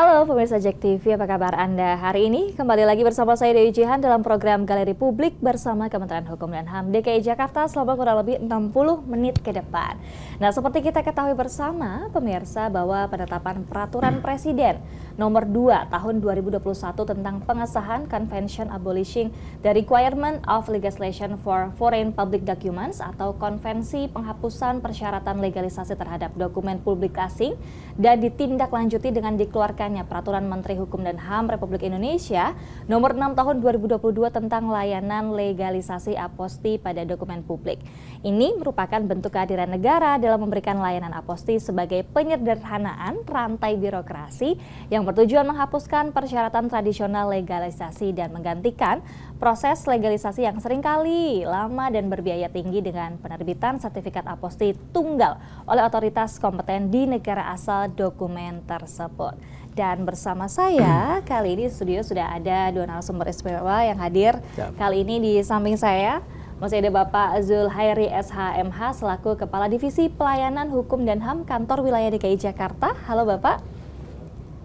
Halo pemirsa JEK TV, apa kabar Anda? Hari ini kembali lagi bersama saya Dewi Jihan dalam program Galeri Publik bersama Kementerian Hukum dan HAM DKI Jakarta selama kurang lebih 60 menit ke depan. Nah, seperti kita ketahui bersama pemirsa bahwa penetapan Peraturan Presiden Nomor 2 Tahun 2021 tentang pengesahan Convention Abolishing the Requirement of Legislation for Foreign Public Documents atau Konvensi Penghapusan Persyaratan Legalisasi Terhadap Dokumen Publik Asing dan ditindaklanjuti dengan dikeluarkannya Peraturan Menteri Hukum dan HAM Republik Indonesia Nomor 6 Tahun 2022 tentang layanan legalisasi aposti pada dokumen publik. Ini merupakan bentuk kehadiran negara dalam memberikan layanan aposti sebagai penyederhanaan rantai birokrasi yang bertujuan menghapuskan persyaratan tradisional legalisasi dan menggantikan proses legalisasi yang seringkali lama dan berbiaya tinggi dengan penerbitan sertifikat aposti tunggal oleh otoritas kompeten di negara asal dokumen tersebut. Dan bersama saya kali ini di studio sudah ada dua narasumber istimewa yang hadir. Kali ini di samping saya masih ada Bapak Zulhairi SHMH selaku Kepala Divisi Pelayanan Hukum dan HAM Kantor Wilayah DKI Jakarta. Halo Bapak.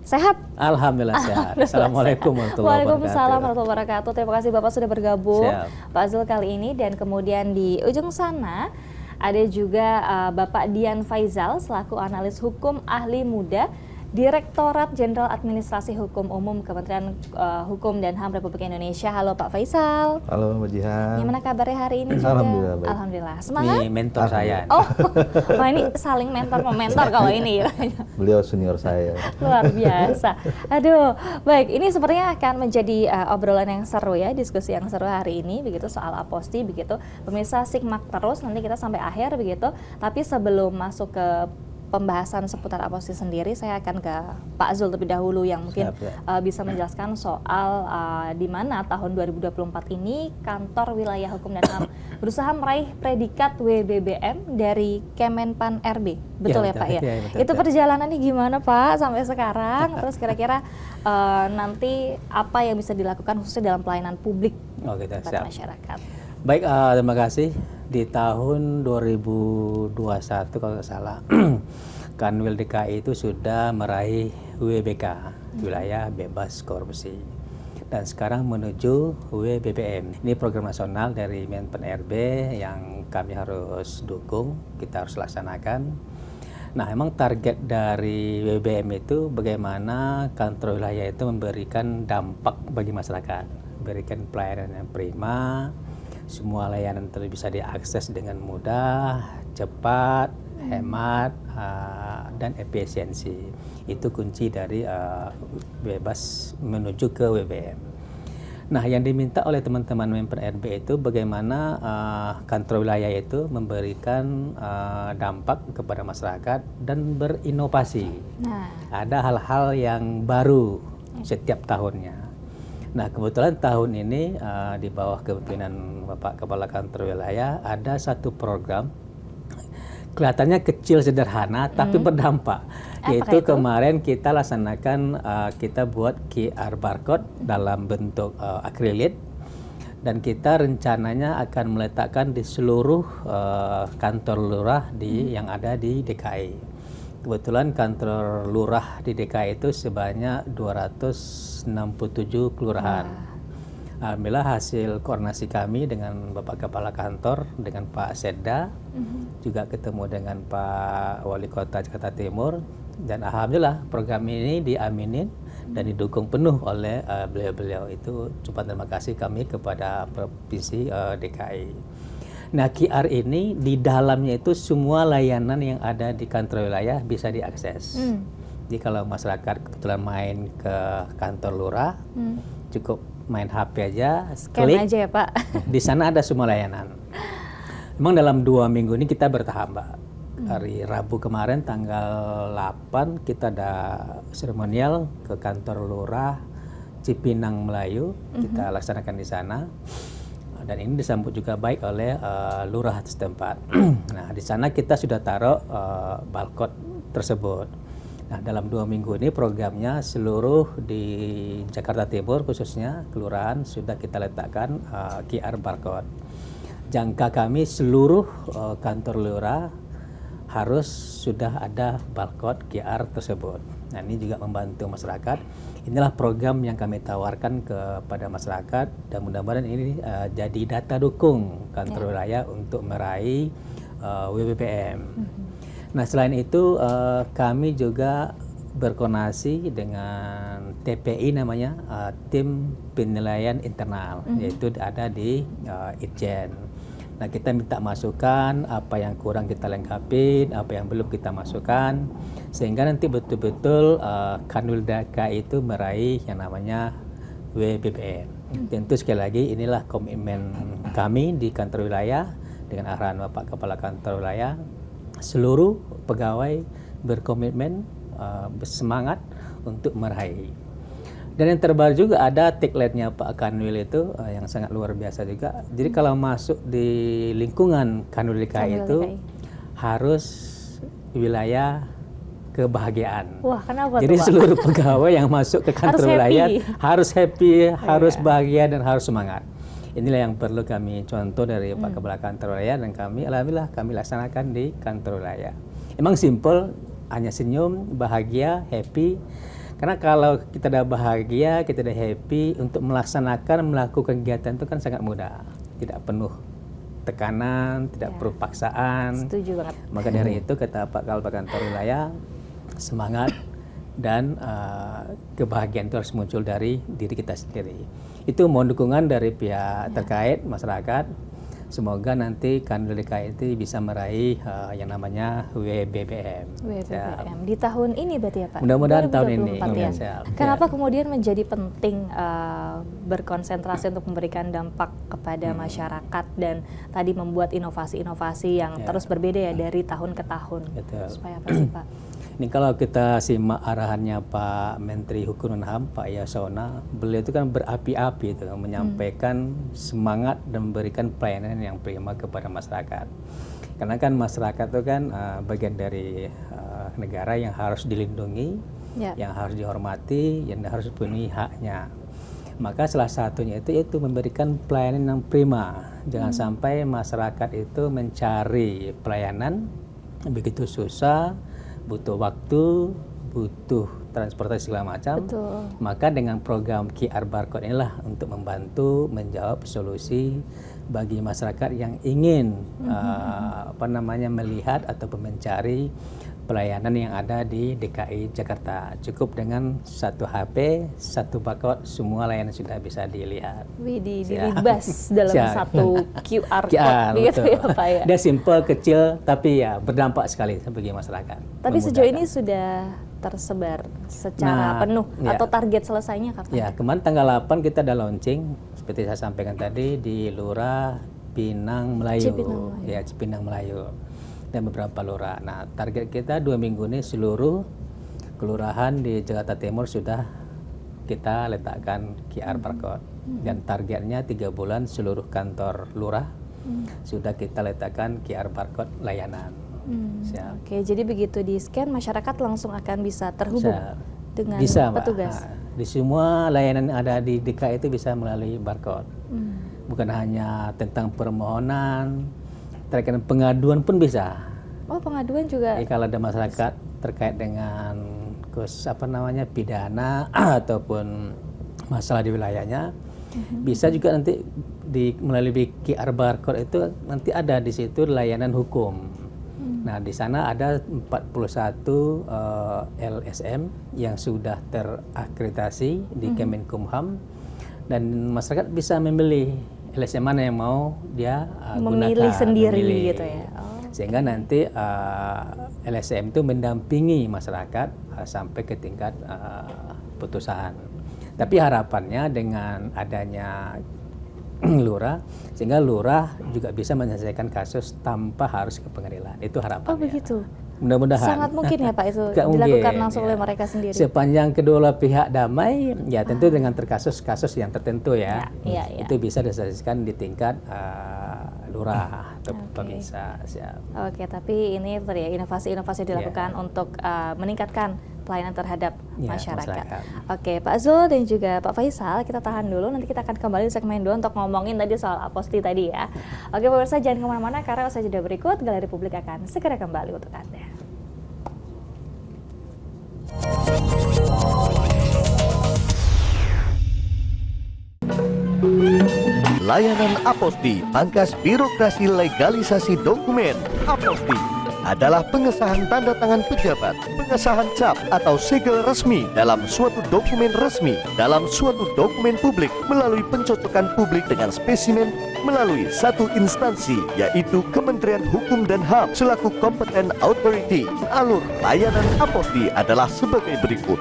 Sehat? Alhamdulillah sehat. Assalamualaikum warahmatullahi wabarakatuh. Waalaikumsalam warahmatullahi wabarakatuh. Terima kasih Bapak sudah bergabung. Siap. Pak Zul kali ini, dan kemudian di ujung sana ada juga Bapak Dian Faizal selaku analis hukum ahli muda Direktorat Jenderal Administrasi Hukum Umum Kementerian Hukum dan HAM Republik Indonesia. Halo Pak Faizal. Halo Mbak Jihan. Gimana kabarnya hari ini juga? Alhamdulillah baik. Alhamdulillah. Semangat? Ini mentor saya. Oh, wah ini saling mentor kalau ini. Beliau senior saya. Luar biasa. Aduh, baik. Ini sepertinya akan menjadi obrolan yang seru ya, diskusi yang seru hari ini, begitu soal aposti, begitu. Pemirsa simak terus, nanti kita sampai akhir begitu. Tapi sebelum masuk ke pembahasan seputar aposti sendiri, saya akan ke Pak Zul terlebih dahulu yang mungkin bisa menjelaskan soal di mana tahun 2024 ini Kantor Wilayah Hukum dan HAM berusaha meraih predikat WBBM dari Kemenpan RB. Betul ya Pak ya? Itu perjalanannya gimana Pak sampai sekarang? Terus kira-kira nanti apa yang bisa dilakukan khususnya dalam pelayanan publik kepada masyarakat? Baik, terima kasih. Di tahun 2021 kalau nggak salah, Kanwil DKI itu sudah meraih WBK, Wilayah Bebas Korupsi. Dan sekarang menuju WBBM. Ini program nasional dari Menpan RB yang kami harus dukung, kita harus laksanakan. Nah, emang target dari WBBM itu bagaimana kantor wilayah itu memberikan dampak bagi masyarakat, memberikan pelayanan yang prima, semua layanan itu bisa diakses dengan mudah, cepat, hemat, dan efisiensi. Itu kunci dari bebas menuju ke WBM. Nah, yang diminta oleh teman-teman Menpan RB itu bagaimana kantor wilayah itu memberikan dampak kepada masyarakat dan berinovasi. Ada hal-hal yang baru setiap tahunnya. Nah, kebetulan tahun ini di bawah kepemimpinan Bapak Kepala Kantor Wilayah ada satu program kelihatannya kecil sederhana tapi berdampak. Yaitu kemarin kita laksanakan, kita buat QR barcode dalam bentuk akrilit dan kita rencananya akan meletakkan di seluruh kantor lurah yang ada di DKI. Kebetulan kantor lurah di DKI itu sebanyak 267 kelurahan. Alhamdulillah hasil koordinasi kami dengan Bapak Kepala Kantor, dengan Pak Sedda, juga ketemu dengan Pak Wali Kota Jakarta Timur, dan alhamdulillah program ini diaminin dan didukung penuh oleh beliau-beliau. Itu ucapan terima kasih kami kepada Provinsi DKI. Nah, QR ini di dalamnya itu semua layanan yang ada di kantor wilayah bisa diakses. Jadi kalau masyarakat kebetulan main ke kantor lurah, cukup main HP aja, klik aja ya Pak. Di sana ada semua layanan. Memang dalam 2 minggu ini kita bertahap, Mbak. Hari Rabu kemarin tanggal 8 kita ada seremonial ke kantor lurah Cipinang Melayu, kita laksanakan di sana. Dan ini disambut juga baik oleh lurah setempat. Nah, di sana kita sudah taruh barcode tersebut. Nah, dalam 2 minggu ini programnya seluruh di Jakarta Timur khususnya kelurahan sudah kita letakkan QR barcode. Jangka kami seluruh kantor lurah harus sudah ada barcode QR tersebut. Nah, ini juga membantu masyarakat. Inilah program yang kami tawarkan kepada masyarakat dan mudah-mudahan ini jadi data dukung kantor wilayah untuk meraih WBPM. Nah, selain itu kami juga berkoordinasi dengan TPI namanya, tim penilaian internal, yaitu ada di Itjen. Nah, kita minta masukan, apa yang kurang kita lengkapi, apa yang belum kita masukkan, sehingga nanti betul-betul Kanwil DKI itu meraih yang namanya WBPM. Tentu sekali lagi inilah komitmen kami di kantor wilayah dengan arahan Bapak Kepala Kantor Wilayah, seluruh pegawai berkomitmen, bersemangat untuk meraih. Dan yang terbaru juga ada tagline-nya Pak Kanwil itu yang sangat luar biasa juga. Jadi kalau masuk di lingkungan Kanwil DKI itu harus wilayah kebahagiaan. Wah, kenapa Jadi tuh, Pak? seluruh pegawai yang masuk ke kantor wilayah harus happy, harus bahagia dan harus semangat. Inilah yang perlu kami contoh dari Pak Kepala Kantor Wilayah, dan kami alhamdulillah kami laksanakan di kantor wilayah. Emang simple, hanya senyum, bahagia, happy. Karena kalau kita udah bahagia, kita udah happy, untuk melakukan kegiatan itu kan sangat mudah. Tidak penuh tekanan, tidak perlu paksaan. Setuju banget. Maka dari itu kata Pak Kepala Kantor Wilayah, semangat dan kebahagiaan itu harus muncul dari diri kita sendiri. Itu mohon dukungan dari pihak terkait, masyarakat. Semoga nanti Kanwil DKI itu bisa meraih yang namanya WBPM. WBPM di tahun ini berarti ya Pak? Mudah-mudahan tahun ini. Ya. Kenapa kemudian menjadi penting berkonsentrasi untuk memberikan dampak kepada masyarakat dan tadi membuat inovasi-inovasi yang terus berbeda ya dari tahun ke tahun? Betul. Supaya apa sih Pak? Ini kalau kita simak arahannya Pak Menteri Hukum dan HAM, Pak Yasona, beliau itu kan berapi-api itu, menyampaikan semangat dan memberikan pelayanan yang prima kepada masyarakat. Karena kan masyarakat itu kan bagian dari negara yang harus dilindungi, yang harus dihormati, yang harus dipenuhi haknya. Maka salah satunya itu memberikan pelayanan yang prima. Jangan sampai masyarakat itu mencari pelayanan begitu susah, butuh waktu, butuh transportasi segala macam. Betul. Maka dengan program QR Barcode inilah untuk membantu menjawab solusi bagi masyarakat yang ingin melihat ataupun mencari pelayanan yang ada di DKI Jakarta. Cukup dengan satu HP, satu barcode, semua layanan sudah bisa dilihat. Widih, dilibas dalam satu QR code gitu ya Pak ya. Dia simple, kecil, tapi ya berdampak sekali bagi masyarakat. Tapi sejauh ini sudah tersebar secara penuh atau target selesainya kapan? Ya, kemarin tanggal 8 kita ada launching, seperti saya sampaikan tadi, di Lurah Pinang Melayu. Ya, Cipinang Melayu. Dan beberapa lurah. Nah, target kita 2 minggu ini seluruh kelurahan di Jakarta Timur sudah kita letakkan QR barcode. Dan targetnya 3 bulan seluruh kantor lurah sudah kita letakkan QR barcode layanan. Oke, jadi begitu di scan masyarakat langsung akan bisa terhubung dengan petugas. Nah, di semua layanan yang ada di DKI itu bisa melalui barcode. Bukan hanya tentang permohonan, terkait pengaduan pun bisa. Oh, pengaduan juga. Jadi kalau ada masyarakat terkait dengan pidana ataupun masalah di wilayahnya, bisa juga nanti melalui QR barcode itu nanti ada di situ layanan hukum. Nah, di sana ada 41 LSM yang sudah terakreditasi di Kemenkumham, dan masyarakat bisa memilih LSM mana yang mau dia memilih gunakan, sendiri gitu ya. Sehingga nanti LSM itu mendampingi masyarakat sampai ke tingkat putusan. Tapi harapannya dengan adanya lurah, sehingga lurah juga bisa menyelesaikan kasus tanpa harus ke pengadilan. Itu harapannya. Oh begitu. Mudah-mudahan. Sangat mungkin ya Pak itu dilakukan mungkin, langsung oleh mereka sendiri. Sepanjang kedua pihak damai, ya tentu dengan kasus-kasus yang tertentu ya. Itu bisa diselesaikan di tingkat lurah atau pemirsa. Oke, tapi ini inovasi-inovasi dilakukan untuk meningkatkan pelayanan terhadap masyarakat. Oke, Pak Zul dan juga Pak Faisal, kita tahan dulu. Nanti kita akan kembali di segmen 2 untuk ngomongin tadi soal Aposti tadi ya. Oke, pemirsa jangan kemana-mana karena usai jeda berikut Galeri Publik akan segera kembali untuk Anda. Layanan Aposti, pangkas birokrasi legalisasi dokumen. Aposti adalah pengesahan tanda tangan pejabat, pengesahan cap atau segel resmi dalam suatu dokumen resmi, dalam suatu dokumen publik melalui pencocokan publik dengan spesimen melalui satu instansi, yaitu Kementerian Hukum dan HAM selaku competent authority. Alur layanan Aposti adalah sebagai berikut.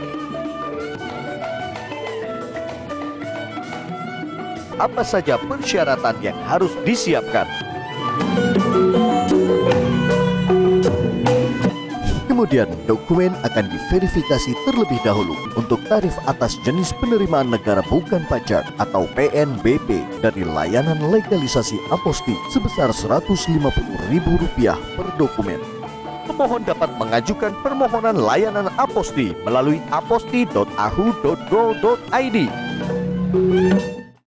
Apa saja persyaratan yang harus disiapkan? Kemudian dokumen akan diverifikasi terlebih dahulu untuk tarif atas jenis penerimaan negara bukan pajak atau PNBP dari layanan legalisasi Aposti sebesar Rp150.000 per dokumen. Pemohon dapat mengajukan permohonan layanan Aposti melalui aposti.ahu.go.id.